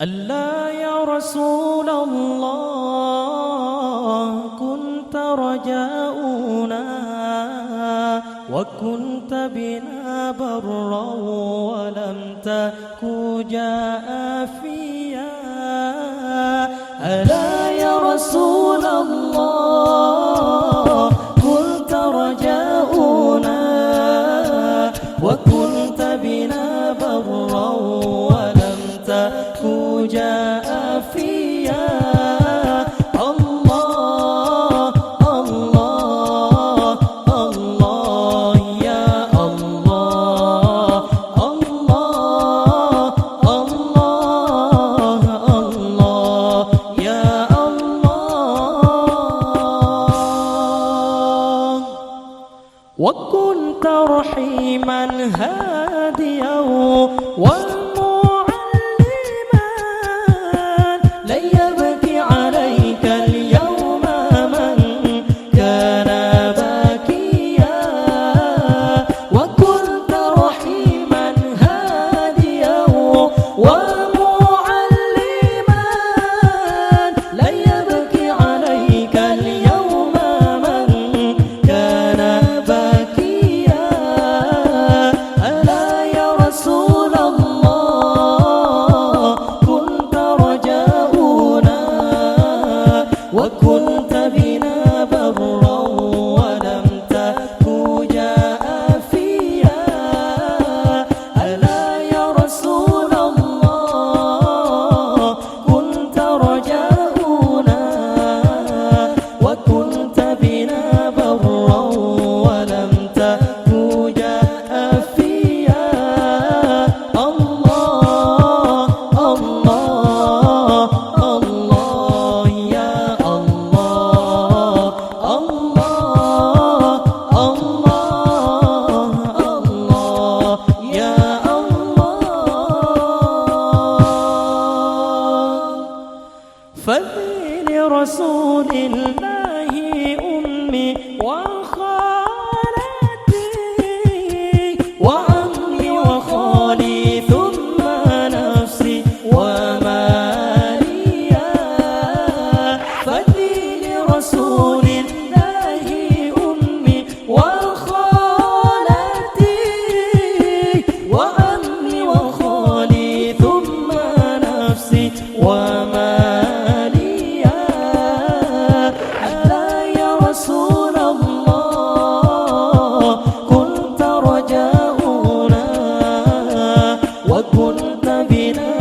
ألا يا رسول الله كنت رجاؤنا وكنت بنا برا ولم تك جافيا. ألا يا رسول الله كنت رجاؤنا وكنت بنا برا ولم تك جافيا. الله الله الله يا الله الله الله الله يا الله. وكنت رحيما هاديا وكنت بنا برا ولم تك جافيا. ألا يا رسول الله كنت رجاؤنا وكنت بنا برا ولم تك جافيا. الله الله الله يا فذل رسول الله أمي وخالتي وعمي وخالي ثم نفسي ومالي. فذل رسول الله أمي وخالتي وعمي وخالي ثم نفسي ومالي. وكنت بنا